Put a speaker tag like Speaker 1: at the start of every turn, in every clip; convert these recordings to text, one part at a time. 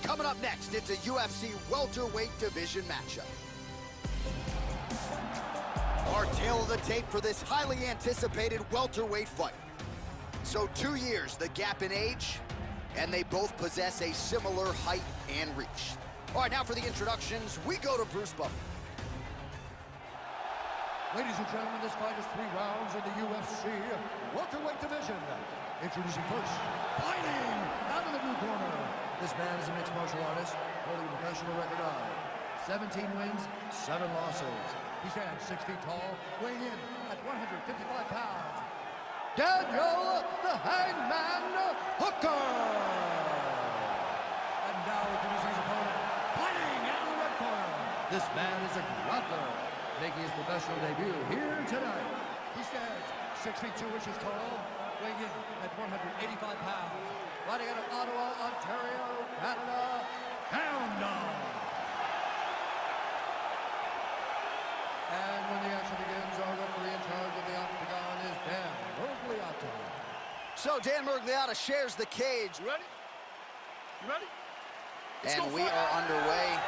Speaker 1: Coming up next, it's a UFC welterweight division matchup. Our tale of the tape for this highly anticipated welterweight fight. So 2 years, the gap in age, and they both possess a similar height and reach. All right, now for the introductions, we go to Bruce Buffer.
Speaker 2: Ladies and gentlemen, this fight is 3 rounds in the UFC welterweight division. Introducing first, fighting out of the blue corner. This man is a mixed martial artist, holding a professional record of 17 wins, 7 losses. He stands 6 feet tall, weighing in at 155 pounds. Daniel the Hangman Hooker! And now introducing his opponent, fighting out of the red corner. This man is a grappler, making his professional debut here tonight. He stands 6 feet 2 inches tall, weighing in at 185 pounds. Riding out of Ottawa, Ontario, Canada, Hound Dog. And when the action begins, our referee in charge of the octagon is Dan Murgliata.
Speaker 1: So Dan Murgliata shares the cage.
Speaker 3: You ready? You ready?
Speaker 1: And we are underway.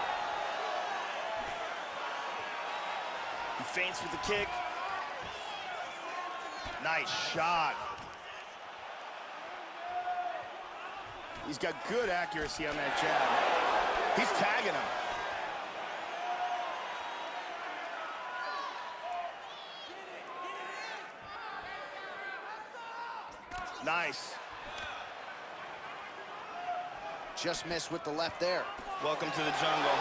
Speaker 3: He feints with the kick. Nice shot. He's got good accuracy on that jab. He's tagging him. Nice.
Speaker 1: Just missed with the left there.
Speaker 3: Welcome to the jungle.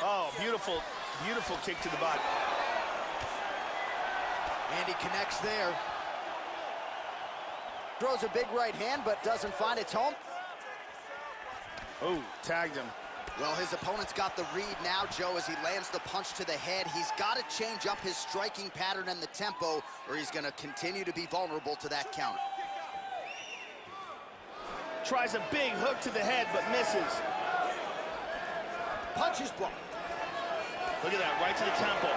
Speaker 3: Oh, beautiful, beautiful kick to the body.
Speaker 1: And he connects there. Throws a big right hand, but doesn't find its home.
Speaker 3: Oh, tagged him.
Speaker 1: Well, his opponent's got the read now, Joe, as he lands the punch to the head. He's got to change up his striking pattern and the tempo, or he's going to continue to be vulnerable to that counter.
Speaker 3: Tries a big hook to the head, but misses.
Speaker 1: Punch is blocked.
Speaker 3: Look at that, right to the temple.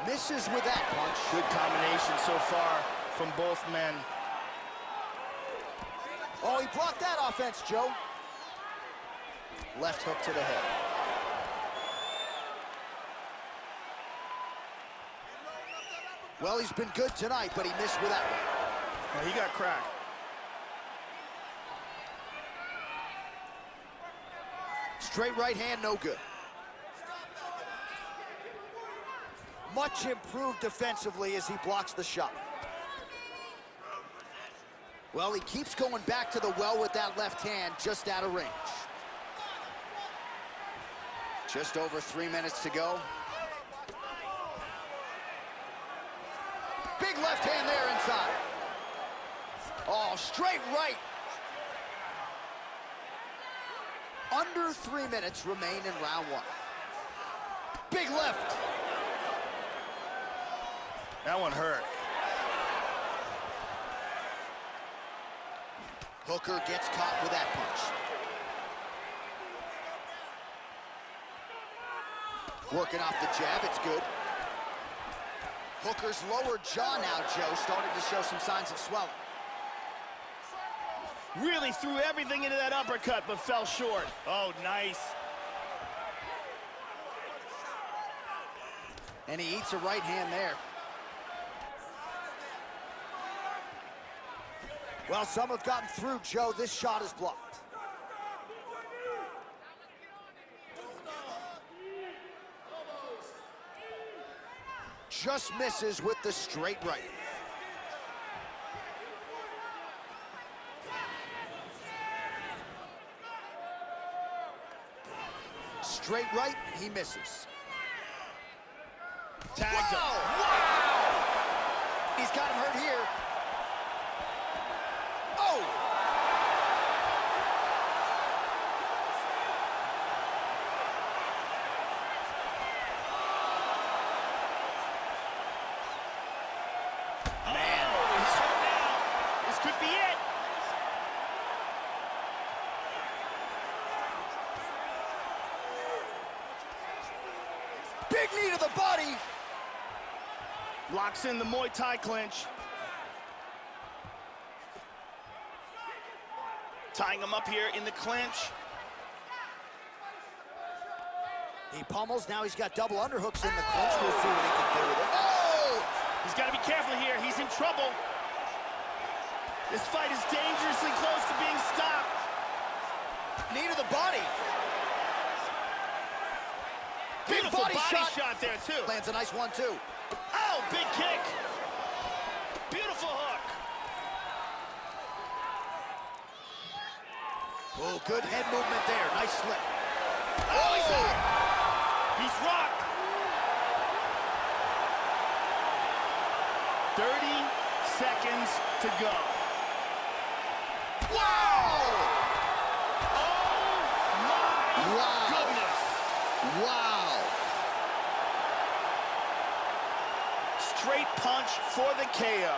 Speaker 1: Misses with that punch.
Speaker 3: Good combination so far from both men.
Speaker 1: Oh, he blocked that offense, Joe. Left hook to the head. Well, he's been good tonight, but he missed with that one.
Speaker 3: Well, he got cracked.
Speaker 1: Straight right hand, no good. Much improved defensively as he blocks the shot. Well, he keeps going back to the well with that left hand, just out of range. Just over 3 minutes to go. Big left hand there inside. Oh, straight right. Under 3 minutes remain in round 1. Big left.
Speaker 3: That one hurt.
Speaker 1: Hooker gets caught with that punch. Working off the jab, it's good. Hooker's lower jaw now, Joe, started to show some signs of swelling.
Speaker 3: Really threw everything into that uppercut, but fell short. Oh, nice.
Speaker 1: And he eats a right hand there. Well, some have gotten through, Joe. This shot is blocked. Just misses with the straight right. Straight right, he misses.
Speaker 3: Tagged him.
Speaker 1: Wow! He's got him hurt here. Oh!
Speaker 3: Man, he's hurt now. This could be it.
Speaker 1: Big knee to the body.
Speaker 3: Locks in the Muay Thai clinch. Tying him up here in the clinch.
Speaker 1: He pummels, now he's got double underhooks in the clinch. We'll see what he can do with it. Oh!
Speaker 3: He's got to be careful here. He's in trouble. This fight is dangerously close to being stopped.
Speaker 1: Knee to the body.
Speaker 3: Beautiful body shot there, too.
Speaker 1: Lands a nice one, too.
Speaker 3: Oh, big kick. Beautiful hook.
Speaker 1: Oh, good head movement there. Nice slip.
Speaker 3: Oh, he's out. He's rocked. 30 seconds to go.
Speaker 1: Wow!
Speaker 3: Oh, my goodness.
Speaker 1: Wow!
Speaker 3: Straight punch for the KO.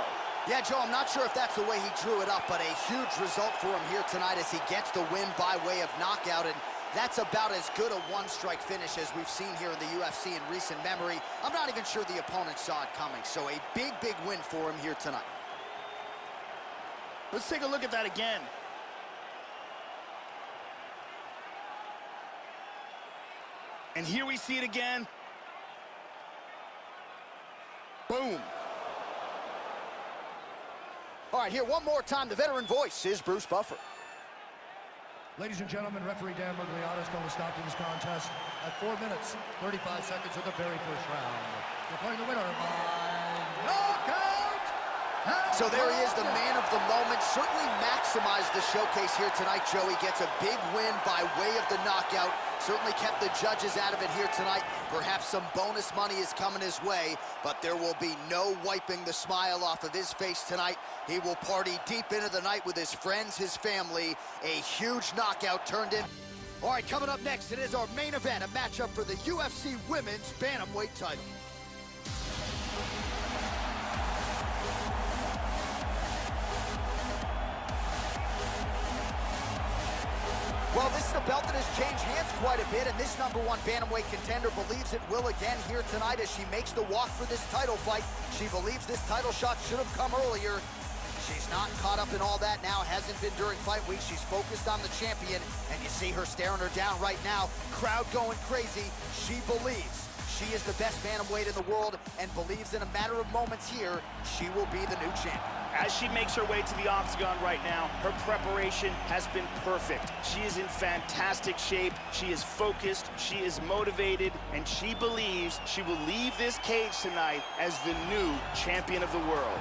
Speaker 1: Yeah, Joe, I'm not sure if that's the way he drew it up, but a huge result for him here tonight as he gets the win by way of knockout, and that's about as good a one-strike finish as we've seen here in the UFC in recent memory. I'm not even sure the opponent saw it coming, so a big, big win for him here tonight.
Speaker 3: Let's take a look at that again. And here we see it again. Boom.
Speaker 1: All right, here one more time, the veteran voice is Bruce Buffer.
Speaker 2: Ladies and gentlemen, referee Dan Mergliata is going to stop to this contest at 4 minutes, 35 seconds of the very first round. Declaring the winner by knockout.
Speaker 1: So there he is, the man of the moment. Certainly maximized the showcase here tonight, Joe. He gets a big win by way of the knockout. Certainly kept the judges out of it here tonight. Perhaps some bonus money is coming his way, but there will be no wiping the smile off of his face tonight. He will party deep into the night with his friends, his family. A huge knockout turned in. All right, coming up next, it is our main event, a matchup for the UFC Women's Bantamweight title. Well, this is a belt that has changed hands quite a bit, and this #1 bantamweight contender believes it will again here tonight as she makes the walk for this title fight. She believes this title shot should have come earlier. She's not caught up in all that now, hasn't been during fight week. She's focused on the champion, and you see her staring her down right now. Crowd going crazy. She believes she is the best bantamweight in the world and believes in a matter of moments here, she will be the new champion.
Speaker 3: As she makes her way to the octagon right now, her preparation has been perfect. She is in fantastic shape, she is focused, she is motivated, and she believes she will leave this cage tonight as the new champion of the world.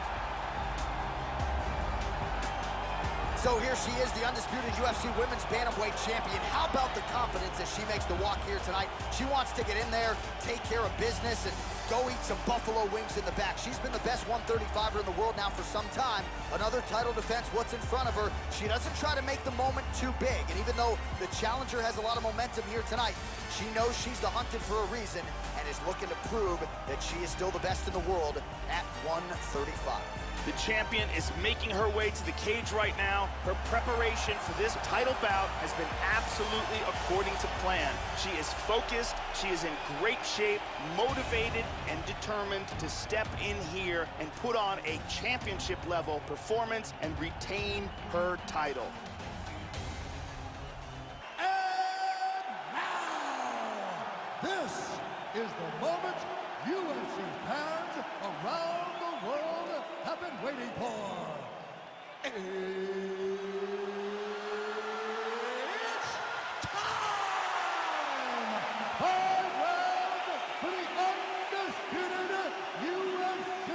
Speaker 1: So here she is, the undisputed UFC Women's Bantamweight Champion. How about the confidence as she makes the walk here tonight? She wants to get in there, take care of business, and go eat some buffalo wings in the back. She's been the best 135er in the world now for some time. Another title defense, what's in front of her. She doesn't try to make the moment too big. And even though the challenger has a lot of momentum here tonight, she knows she's the hunted for a reason and is looking to prove that she is still the best in the world at 135.
Speaker 3: The champion is making her way to the cage right now. Her preparation for this title bout has been absolutely according to plan. She is focused, she is in great shape, motivated, and determined to step in here and put on a championship level performance and retain her title.
Speaker 2: And now, this is the moment UFC fans around the world have been waiting for. It's time! 5 rounds for the undisputed UFC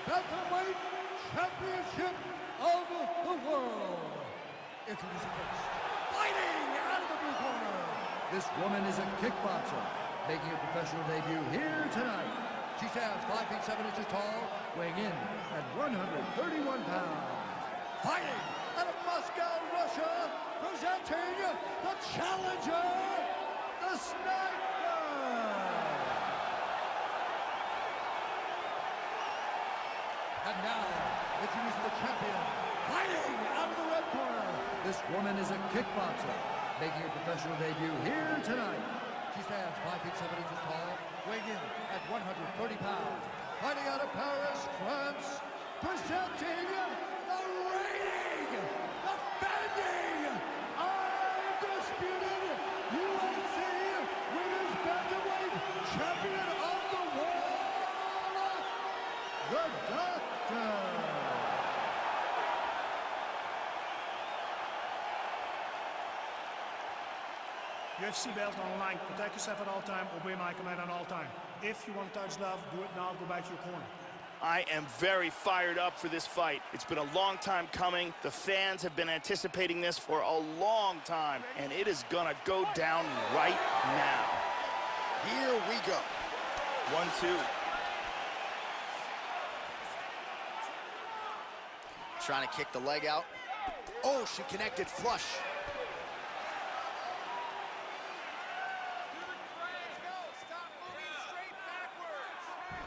Speaker 2: Bantamweight Championship of the world. Introducing first, fighting out of the blue corner. This woman is a kickboxer, making her professional debut here tonight. She stands 5 feet 7 inches tall, weighing in at 131 pounds. Fighting out of Moscow, Russia, presenting the challenger, the Sniper. And now, introducing the champion, fighting out of the red corner. This woman is a kickboxer, making her professional debut here tonight. She stands 5 feet 7 inches tall, weighing in at 130 pounds. Fighting out of Paris, France, presenting the reigning, defending the Doctor.
Speaker 4: UFC belt on the line. Protect yourself at all time. Obey my command at all time. If you want to touch love, do it now. Go back to your corner.
Speaker 3: I am very fired up for this fight. It's been a long time coming. The fans have been anticipating this for a long time, and it is gonna go down right now.
Speaker 1: Here we go.
Speaker 3: 1-2.
Speaker 1: Trying to kick the leg out. Oh, she connected flush.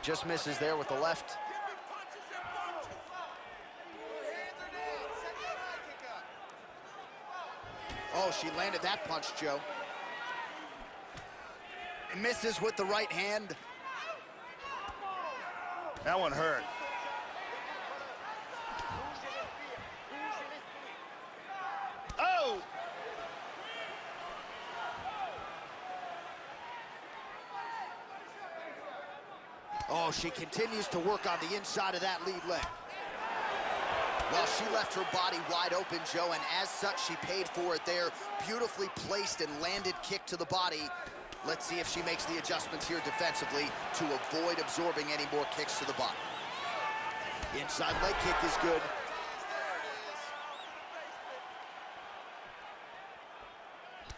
Speaker 1: Just misses there with the left. Oh, she landed that punch, Joe. And misses with the right hand.
Speaker 3: That one hurt. Oh!
Speaker 1: Oh, she continues to work on the inside of that lead leg. Well, she left her body wide open, Joe, and as such, she paid for it there. Beautifully placed and landed kick to the body. Let's see if she makes the adjustments here defensively to avoid absorbing any more kicks to the body. Inside leg kick is good.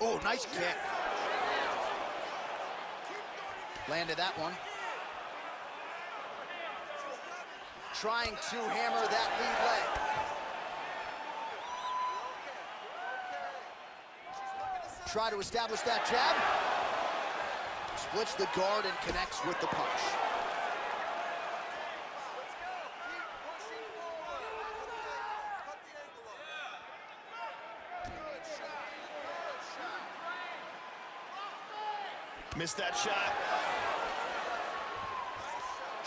Speaker 1: Oh, nice kick. Landed that one. Trying to hammer that lead leg. Try to establish that jab. Splits the guard and connects with the punch.
Speaker 3: Missed that shot.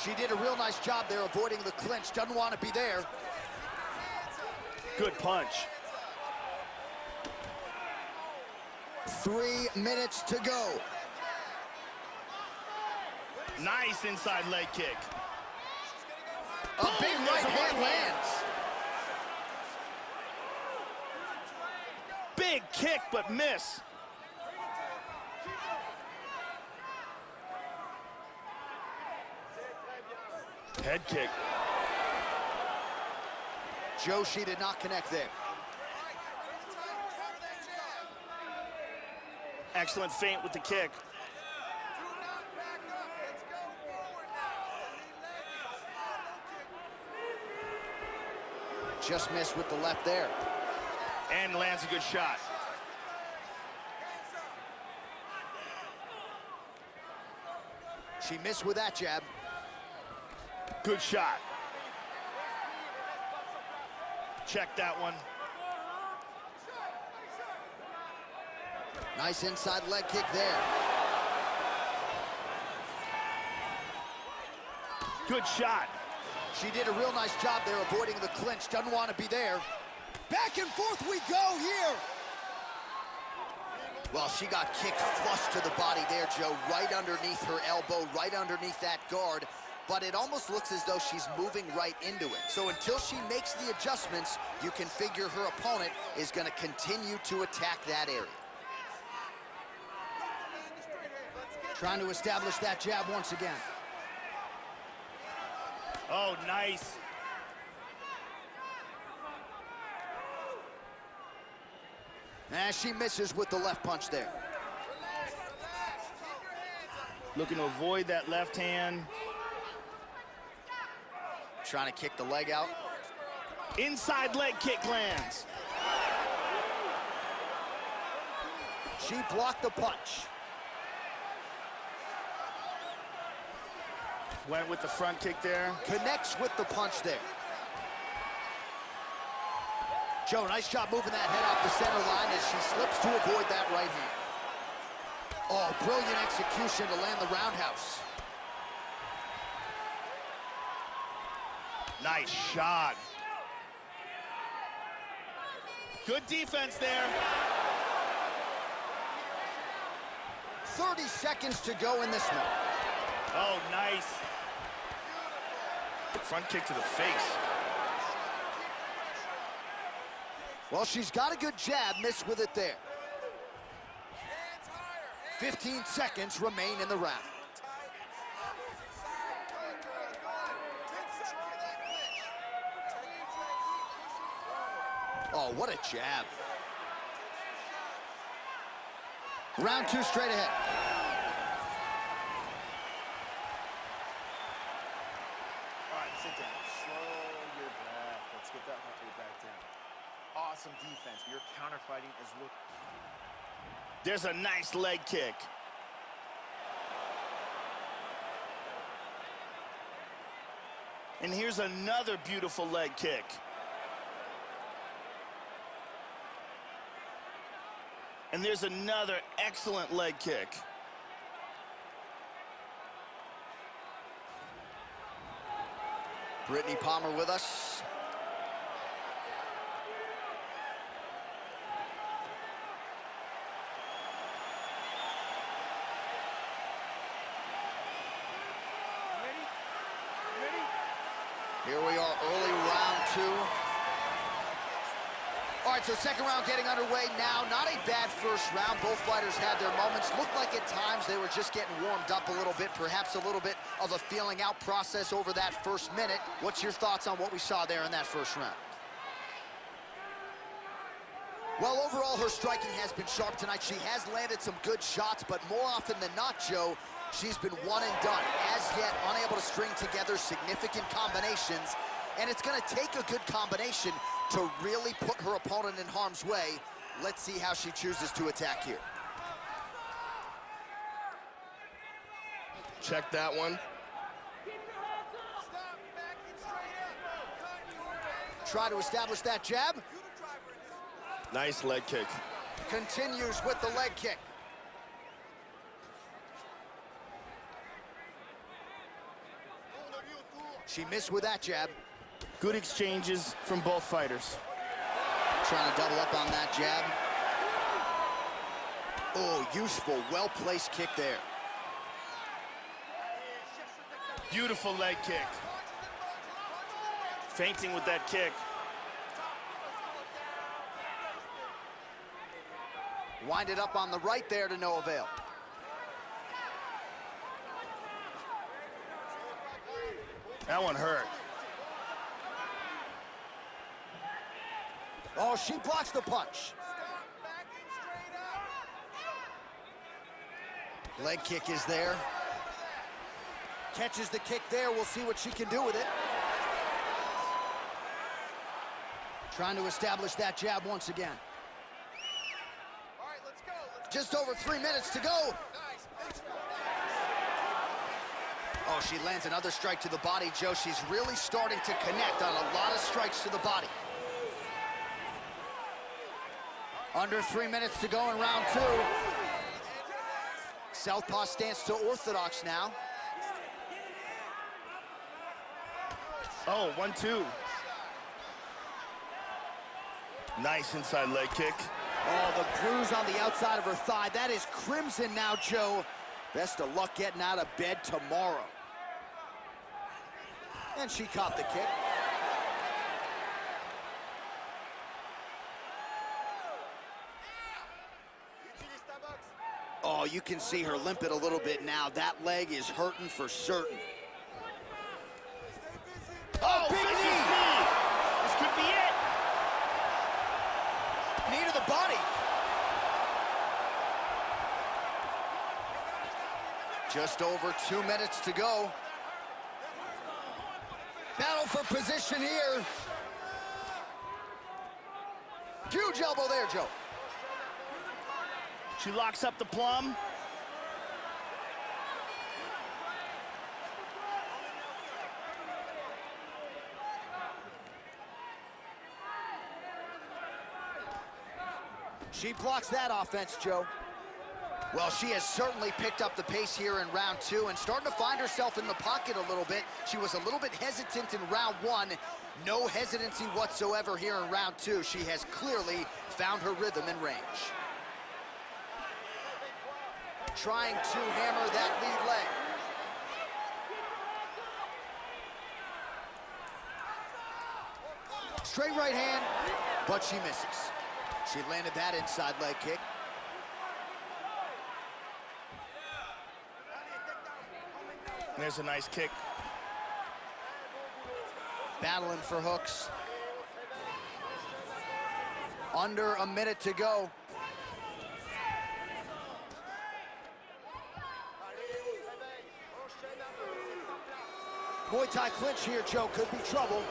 Speaker 1: She did a real nice job there avoiding the clinch. Doesn't want to be there.
Speaker 3: Good punch.
Speaker 1: 3 minutes to go.
Speaker 3: Nice inside leg kick.
Speaker 1: A big right hand lands.
Speaker 3: Big kick, but miss. Head kick.
Speaker 1: Joe, she did not connect there.
Speaker 3: Excellent feint with the kick.
Speaker 1: Just missed with the left there.
Speaker 3: And lands a good shot.
Speaker 1: She missed with that jab.
Speaker 3: Good shot. Check that one.
Speaker 1: Nice inside leg kick there.
Speaker 3: Good shot.
Speaker 1: She did a real nice job there avoiding the clinch. Doesn't want to be there. Back and forth we go here. Well, she got kicked flush to the body there, Joe, right underneath her elbow, right underneath that guard. But it almost looks as though she's moving right into it. So until she makes the adjustments, you can figure her opponent is going to continue to attack that area. Trying to establish that jab once again.
Speaker 3: Oh, nice.
Speaker 1: And she misses with the left punch there.
Speaker 3: Looking to avoid that left hand.
Speaker 1: Trying to kick the leg out.
Speaker 3: Inside leg kick lands.
Speaker 1: She blocked the punch.
Speaker 3: Went with the front kick there.
Speaker 1: Connects with the punch there. Joe, nice job moving that head off the center line as she slips to avoid that right hand. Oh, brilliant execution to land the roundhouse.
Speaker 3: Nice shot. Good defense there.
Speaker 1: 30 seconds to go in this one.
Speaker 3: Oh, nice. front kick to the face.
Speaker 1: Well, she's got a good jab, missed with it there. 15 seconds remain in the round. Oh, what a jab. Round 2 straight ahead.
Speaker 3: All right, sit down. Slow your breath. Let's get that heart rate back down. Awesome defense. Your counter-fighting is looking. There's a nice leg kick. And here's another beautiful leg kick. And there's another excellent leg kick.
Speaker 1: Brittany Palmer with us. Here we are, early round 2. All right, so second round getting underway now. Not a bad first round. Both fighters had their moments. Looked like at times they were just getting warmed up a little bit, perhaps a little bit of a feeling out process over that first minute. What's your thoughts on what we saw there in that first round? Well, overall, her striking has been sharp tonight. She has landed some good shots, but more often than not, Joe, she's been one and done. As yet, unable to string together significant combinations. And it's going to take a good combination to really put her opponent in harm's way. Let's see how she chooses to attack here.
Speaker 5: Check that one.
Speaker 1: Try to establish that jab.
Speaker 5: Nice leg kick.
Speaker 1: Continues with the leg kick. She missed with that jab.
Speaker 3: Good exchanges from both fighters.
Speaker 1: Trying to double up on that jab. Oh, useful, well-placed kick there.
Speaker 3: Beautiful leg kick. Feinting with that kick.
Speaker 1: Winded up on the right there to no avail.
Speaker 3: That one hurt.
Speaker 1: Oh, she blocks the punch. Leg kick is there. Catches the kick there. We'll see what she can do with it. Trying to establish that jab once again. Just over 3 minutes to go. Oh, she lands another strike to the body, Joe. She's really starting to connect on a lot of strikes to the body. Under 3 minutes to go in round 2. Southpaw stance to orthodox now.
Speaker 3: Oh, 1-2. Nice inside leg kick.
Speaker 1: Oh, the bruise on the outside of her thigh. That is crimson now, Joe. Best of luck getting out of bed tomorrow. And she caught the kick. Oh, you can see her limp it a little bit now. That leg is hurting for certain. Oh, big knee!
Speaker 3: This could be it.
Speaker 1: Knee to the body. Just over 2 minutes to go. Battle for position here. Huge elbow there, Joe.
Speaker 3: She locks up the plum.
Speaker 1: She blocks that offense, Joe. Well, she has certainly picked up the pace here in round 2 and starting to find herself in the pocket a little bit. She was a little bit hesitant in round 1. No hesitancy whatsoever here in round 2. She has clearly found her rhythm and range. Trying to hammer that lead leg. Straight right hand, but she misses. She landed that inside leg kick.
Speaker 3: And there's a nice kick.
Speaker 1: Battling for hooks. Under a minute to go. Muay Thai clinch here, Joe, could be trouble.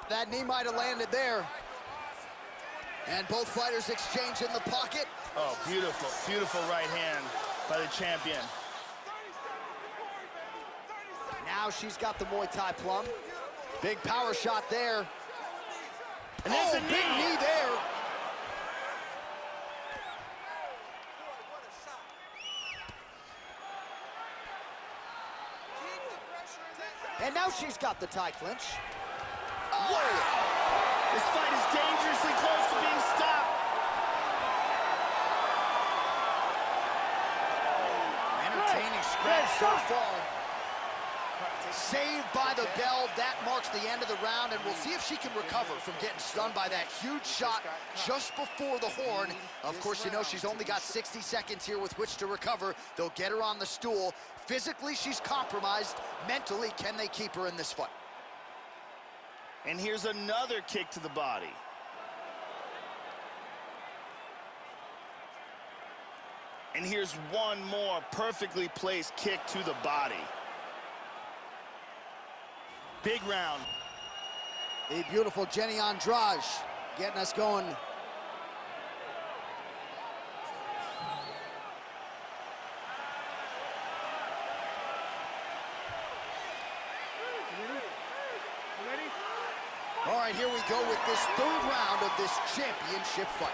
Speaker 1: That knee might have landed there. And both fighters exchange in the pocket.
Speaker 3: Oh, beautiful, beautiful right hand by the champion.
Speaker 1: Now she's got the Muay Thai plum. Big power shot there.
Speaker 3: And there's a
Speaker 1: big knee there. And now she's got the Thai clinch. Oh!
Speaker 3: Wow. This fight is dangerously close to being stopped.
Speaker 1: Entertaining scratch so far. Saved by the bell. That marks the end of the round, and we'll see if she can recover from getting stunned by that huge shot just before the horn. Of course, you know she's only got 60 seconds here with which to recover. They'll get her on the stool. Physically, she's compromised. Mentally, can they keep her in this fight?
Speaker 3: And here's another kick to the body. And here's one more perfectly placed kick to the body. Big round.
Speaker 1: The beautiful Jenny Andrade getting us going. All right, here we go with this third round of this championship fight.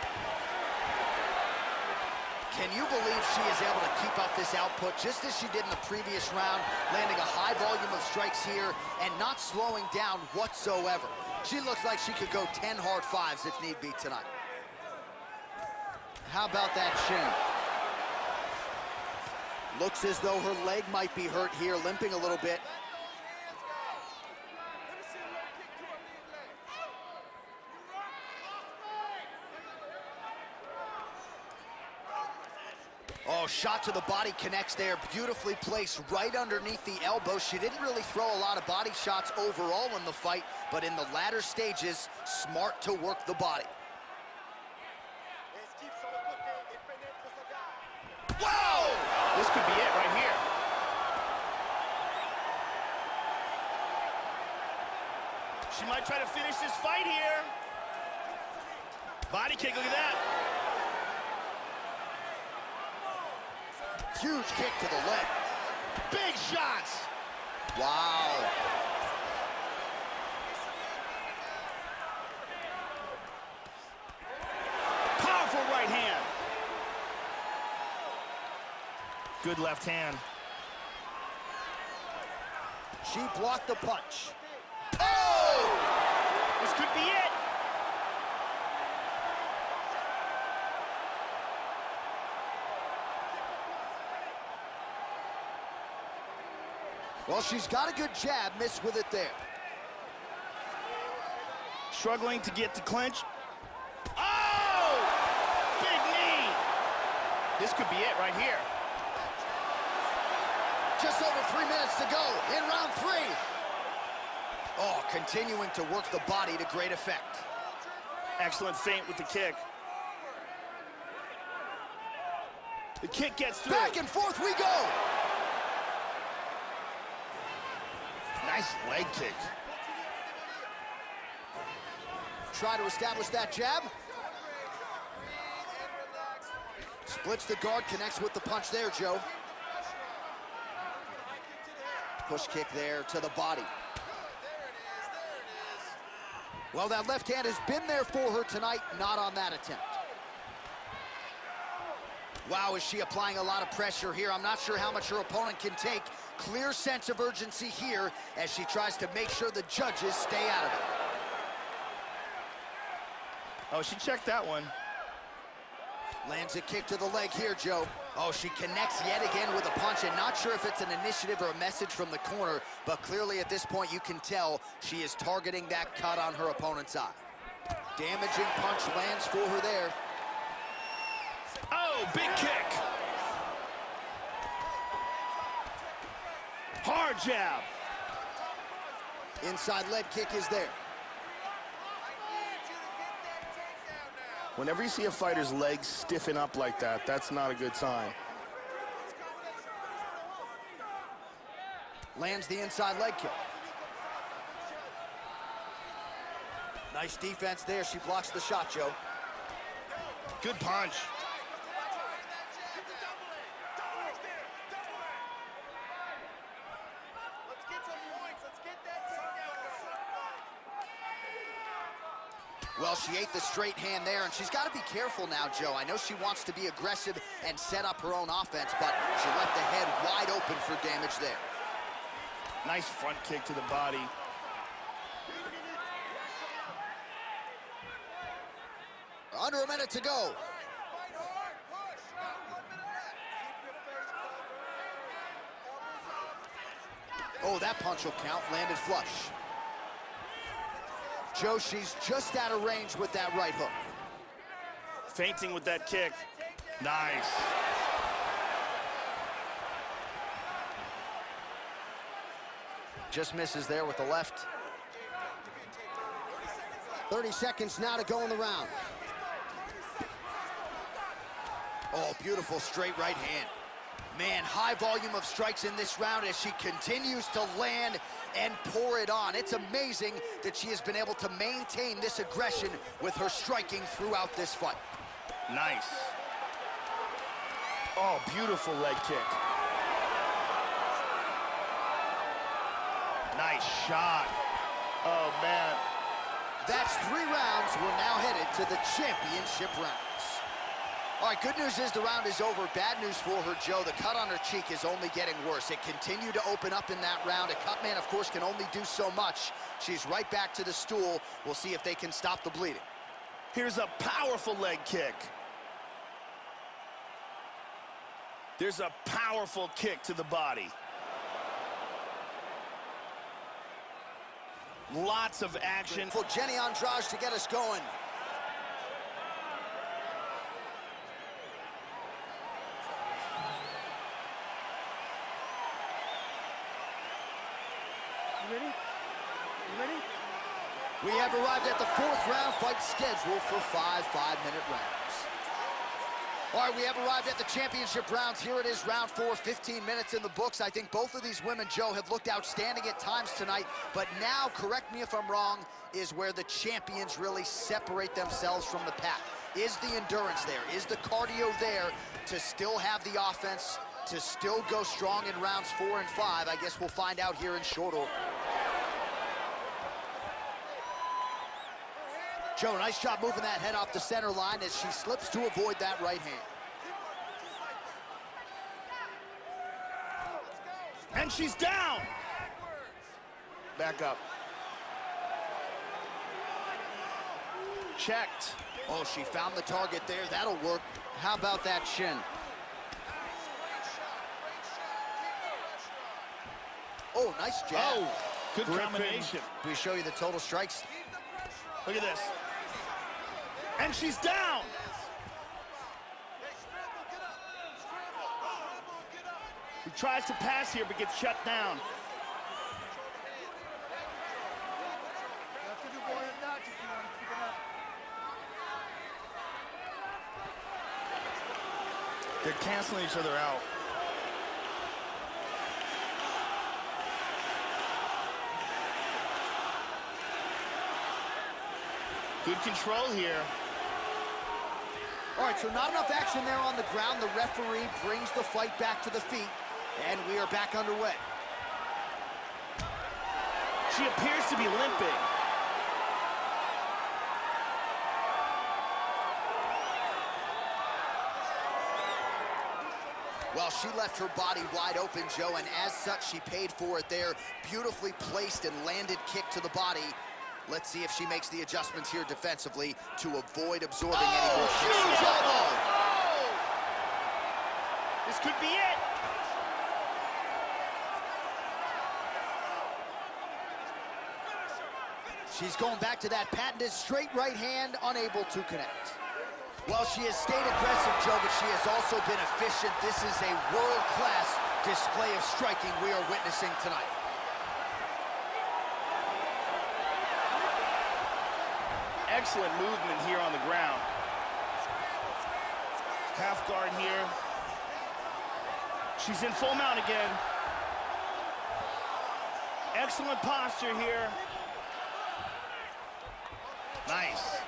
Speaker 1: Can you believe she is able to keep up this output just as she did in the previous round, landing a high volume of strikes here and not slowing down whatsoever? She looks like she could go 10 hard fives if need be tonight. How about that shin? Looks as though her leg might be hurt here, limping a little bit. Oh, shot to the body connects there, beautifully placed right underneath the elbow. She didn't really throw a lot of body shots overall in the fight, but in the latter stages, smart to work the body.
Speaker 3: Whoa! This could be it right here. She might try to finish this fight here. Body kick, look at that.
Speaker 1: Huge kick to the leg.
Speaker 3: Big shots.
Speaker 1: Wow.
Speaker 3: Powerful right hand. Good left hand.
Speaker 1: She blocked the punch.
Speaker 3: Oh! This could be it.
Speaker 1: Well, she's got a good jab, missed with it there.
Speaker 3: Struggling to get to clinch. Oh! Big knee. This could be it right here.
Speaker 1: Just over 3 minutes to go in round 3. Oh, continuing to work the body to great effect.
Speaker 3: Excellent feint with the kick. The kick gets through.
Speaker 1: Back and forth we go.
Speaker 3: Nice leg kick.
Speaker 1: Try to establish that jab. Splits the guard, connects with the punch there, Joe. Push kick there to the body. Well, that left hand has been there for her tonight, not on that attempt. Wow, is she applying a lot of pressure here? I'm not sure how much her opponent can take. Clear sense of urgency here as she tries to make sure the judges stay out of it.
Speaker 3: Oh, she checked that one.
Speaker 1: Lands a kick to the leg here, Joe. Oh, she connects yet again with a punch, and not sure if it's an initiative or a message from the corner, but clearly at this point you can tell she is targeting that cut on her opponent's eye. Damaging punch lands for her there.
Speaker 3: Oh, big kick. Hard jab.
Speaker 1: Inside leg kick is there.
Speaker 5: Whenever you see a fighter's legs stiffen up like that, that's not a good sign.
Speaker 1: Lands the inside leg kick. Nice defense there. She blocks the shot, Joe.
Speaker 5: Good punch.
Speaker 1: Well, she ate the straight hand there, and she's got to be careful now, Joe. I know she wants to be aggressive and set up her own offense, but she left the head wide open for damage there.
Speaker 5: Nice front kick to the body.
Speaker 1: Under a minute to go. Oh, that punch will count. Landed flush. Joe, she's just out of range with that right hook.
Speaker 3: Feinting with that kick.
Speaker 5: Nice.
Speaker 1: Just misses there with the left. 30 seconds now to go in the round. Oh, beautiful straight right hand. Man, high volume of strikes in this round as she continues to land and pour it on. It's amazing that she has been able to maintain this aggression with her striking throughout this fight.
Speaker 5: Nice. Oh, beautiful leg kick. Nice shot. Oh, man.
Speaker 1: That's 3 rounds. We're now headed to the championship rounds. All right, good news is the round is over. Bad news for her, Joe. The cut on her cheek is only getting worse. It continued to open up in that round. A cut man, of course, can only do so much. She's right back to the stool. We'll see if they can stop the bleeding.
Speaker 5: Here's a powerful leg kick. There's a powerful kick to the body. Lots of action.
Speaker 1: For Jenny Andrade to get us going. We have arrived at the 4th round fight scheduled for 5 5-minute rounds. All right, we have arrived at the championship rounds. Here it is, round 4, 15 minutes in the books. I think both of these women, Joe, have looked outstanding at times tonight, but now, correct me if I'm wrong, is where the champions really separate themselves from the pack. Is the endurance there? Is the cardio there to still have the offense, to still go strong in rounds 4 and 5? I guess we'll find out here in short order. Joe, nice job moving that head off the center line as she slips to avoid that right hand.
Speaker 5: And she's down. Back up. Checked.
Speaker 1: Oh, she found the target there. That'll work. How about that shin? Oh, nice jab.
Speaker 5: Oh, good combination.
Speaker 1: Do we show you the total strikes?
Speaker 5: Look at this. And she's down. He tries to pass here, but gets shut down. They're canceling each other out. Good control here.
Speaker 1: All right, so not enough action there on the ground. The referee brings the fight back to the feet, and we are back underway.
Speaker 3: She appears to be limping.
Speaker 1: Well, she left her body wide open, Joe, and as such, she paid for it there. Beautifully placed and landed kick to the body. Let's see if she makes the adjustments here defensively to avoid absorbing any more kicks.
Speaker 3: This could be it.
Speaker 1: She's going back to that patented straight right hand, unable to connect. Well, she has stayed aggressive, Joe, but she has also been efficient. This is a world-class display of striking we are witnessing tonight.
Speaker 3: Excellent movement here on the ground. Half guard here. She's in full mount again. Excellent posture here. Nice.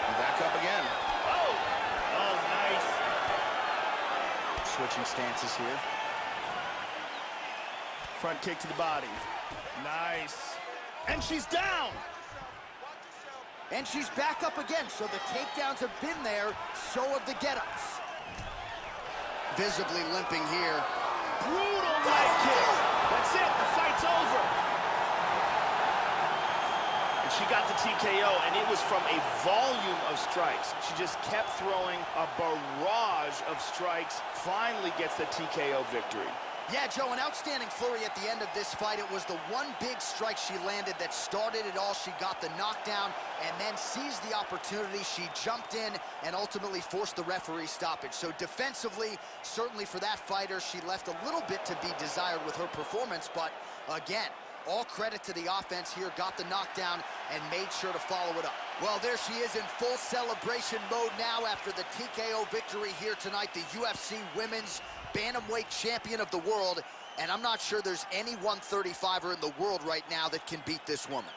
Speaker 1: And back up again.
Speaker 3: Oh! Oh, nice.
Speaker 1: Switching stances here.
Speaker 3: Front kick to the body. Nice. And she's down!
Speaker 1: And she's back up again, so the takedowns have been there, so have the get-ups. Visibly limping here.
Speaker 3: Brutal leg kick. That's it, the fight's over. And she got the TKO, and it was from a volume of strikes. She just kept throwing a barrage of strikes, finally gets the TKO victory.
Speaker 1: Yeah, Joe, an outstanding flurry at the end of this fight. It was the one big strike she landed that started it all. She got the knockdown and then seized the opportunity. She jumped in and ultimately forced the referee stoppage. So defensively, certainly for that fighter, she left a little bit to be desired with her performance. But again, all credit to the offense here, got the knockdown and made sure to follow it up. Well, there she is in full celebration mode now after the TKO victory here tonight, the UFC Women's Bantamweight Champion of the world, and I'm not sure there's any 135er in the world right now that can beat this woman.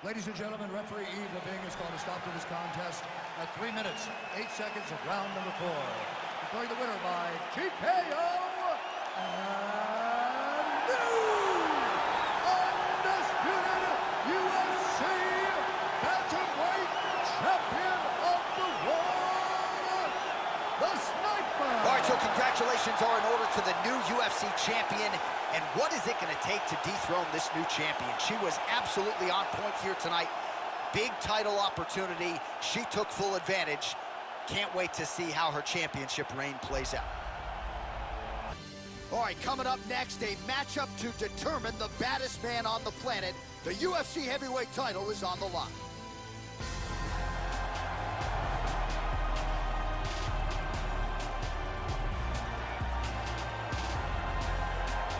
Speaker 2: Ladies and gentlemen, referee Yves Leving has called a stop to this contest at 3 minutes, 8 seconds of round number 4. Declaring the winner by TKO and new undisputed UFC Bantamweight Champion of the world, the Sniper!
Speaker 1: All right, so congratulations are in order to the new UFC champion. And what is it going to take to dethrone this new champion? She was absolutely on point here tonight. Big title opportunity. She took full advantage. Can't wait to see how her championship reign plays out. All right, coming up next, a matchup to determine the baddest man on the planet. The UFC heavyweight title is on the line.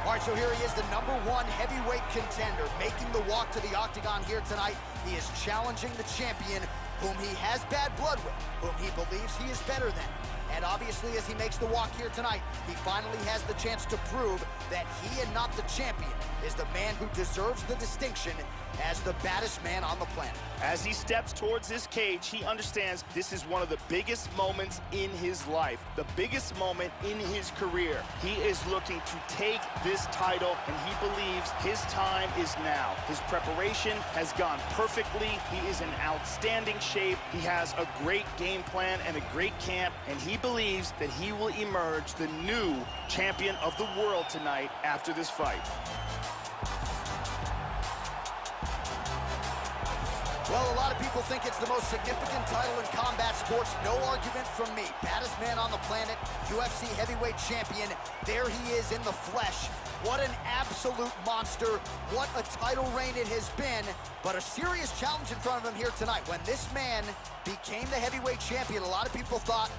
Speaker 1: All right, so here he is, the #1 heavyweight contender, making the walk to the octagon here tonight. He is challenging the champion, whom he has bad blood with, whom he believes he is better than. And obviously, as he makes the walk here tonight, he finally has the chance to prove that he and not the champion is the man who deserves the distinction as the baddest man on the planet.
Speaker 3: As he steps towards this cage, he understands this is one of the biggest moments in his life, the biggest moment in his career. He is looking to take this title, and he believes his time is now. His preparation has gone perfectly. He is in outstanding shape. He has a great game plan and a great camp, and he believes that he will emerge the new champion of the world tonight after this fight.
Speaker 1: Well, a lot of people think it's the most significant title in combat sports. No argument from me. Baddest man on the planet, UFC heavyweight champion. There he is in the flesh. What an absolute monster. What a title reign it has been. But a serious challenge in front of him here tonight. When this man became the heavyweight champion, a lot of people thought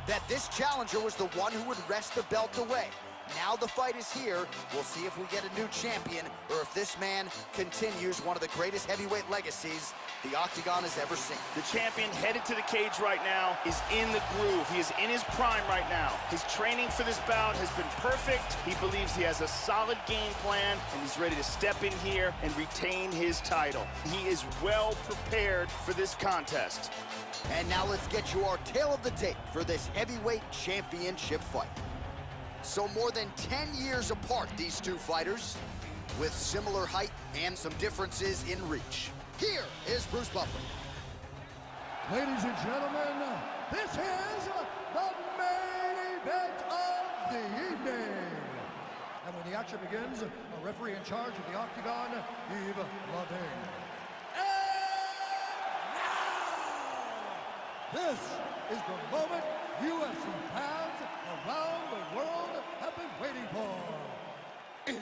Speaker 1: that this challenger was the one who would wrest the belt away. Now the fight is here. We'll see if we get a new champion or if this man continues one of the greatest heavyweight legacies the octagon has ever seen.
Speaker 3: The champion headed to the cage right now is in the groove. He is in his prime right now. His training for this bout has been perfect. He believes he has a solid game plan, and he's ready to step in here and retain his title. He is well prepared for this contest.
Speaker 1: And now let's get you our tale of the tape for this heavyweight championship fight. So more than 10 years apart, these two fighters, with similar height and some differences in reach. Here is Bruce Buffer.
Speaker 2: Ladies and gentlemen, this is the main event of the evening. And when the action begins, a referee in charge of the octagon, Yves Leving. And now, This is the moment UFC fans around the world have been waiting for. It's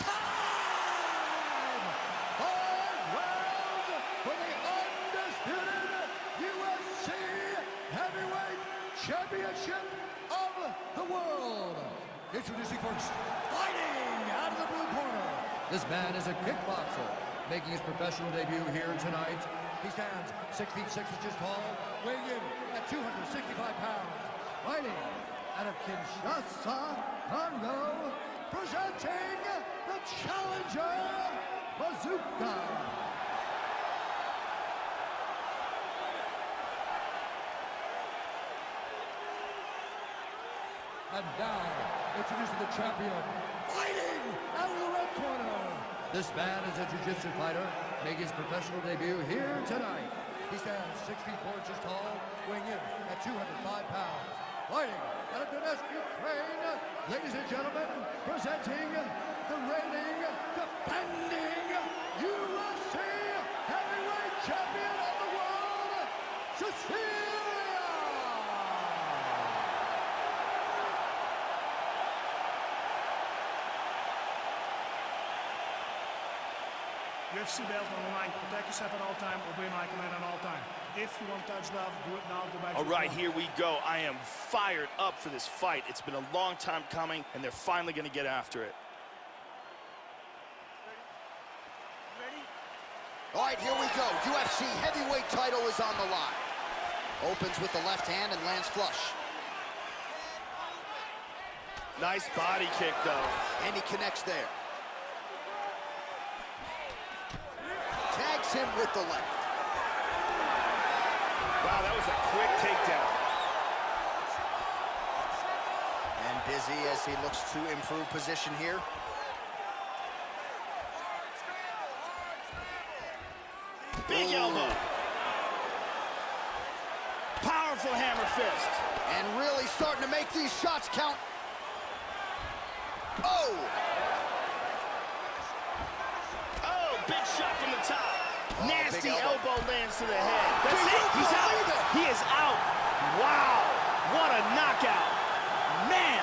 Speaker 2: time! 5 rounds for the undisputed UFC Heavyweight Championship of the world. Introducing first, fighting out of the blue corner. This man is a kickboxer, making his professional debut here tonight. He stands 6 feet 6 inches tall, weighing in at 265 pounds. Fighting out of Kinshasa, Congo, presenting the challenger, Bazooka. And now, introducing the champion, fighting out of the red corner. This man is a jiu-jitsu fighter, making his professional debut here tonight. He stands 6 feet 4 inches tall, weighing in at 205 pounds. Fighting out of Donetsk, Ukraine, ladies and gentlemen, presenting the reigning, defending UFC Heavyweight Champion of the world, Sicilia!
Speaker 4: UFC belts on the line. Protect yourself at all time. Obey my command at all time. If you want touch love, do it now. Go back.
Speaker 3: All right, here we go. I am fired up for this fight. It's been a long time coming, and they're finally going to get after it.
Speaker 4: Ready?
Speaker 1: All right, here we go. UFC heavyweight title is on the line. Opens with the left hand and lands flush.
Speaker 3: Nice body kick, though.
Speaker 1: And he connects there. Tags him with the left.
Speaker 3: Wow, that was a quick takedown.
Speaker 1: And busy as he looks to improve position here.
Speaker 3: Big elbow. Powerful hammer fist.
Speaker 1: And really starting to make these shots count. Oh!
Speaker 3: Oh, big shot from the top.
Speaker 1: Oh,
Speaker 3: nasty
Speaker 1: big
Speaker 3: elbow lands to the head. That's
Speaker 1: Can
Speaker 3: it.
Speaker 1: you
Speaker 3: He's out.
Speaker 1: believe it?
Speaker 3: He is out. Wow. What a knockout. Man.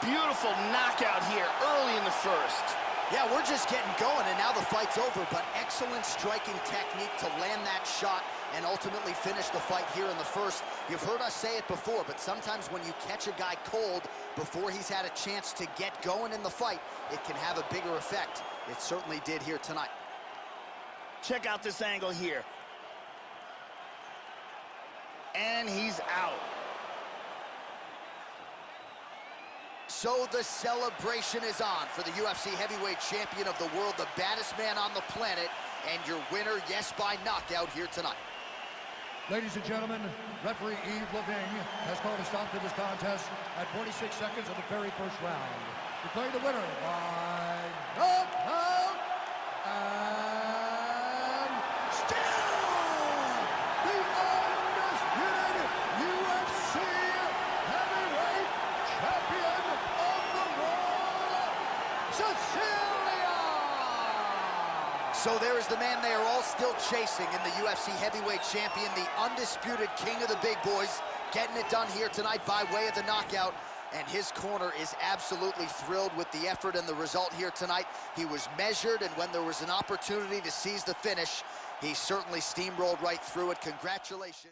Speaker 3: Beautiful knockout here early in the first.
Speaker 1: Yeah, we're just getting going, and now the fight's over, but excellent striking technique to land that shot and ultimately finish the fight here in the first. You've heard us say it before, but sometimes when you catch a guy cold before he's had a chance to get going in the fight, it can have a bigger effect. It certainly did here tonight.
Speaker 3: Check out this angle here. And he's out.
Speaker 1: So the celebration is on for the UFC heavyweight champion of the world, the baddest man on the planet, and your winner, yes, by knockout here tonight.
Speaker 2: Ladies and gentlemen, referee Yves Leving has called a stop to this contest at 46 seconds of the very first round. Declaring the winner by knockout, and still the undisputed UFC heavyweight champion of the world, Sicilia!
Speaker 1: So there is the man they are all still chasing in the UFC heavyweight champion, the undisputed king of the big boys, getting it done here tonight by way of the knockout. And his corner is absolutely thrilled with the effort and the result here tonight. He was measured, and when there was an opportunity to seize the finish, he certainly steamrolled right through it. Congratulations.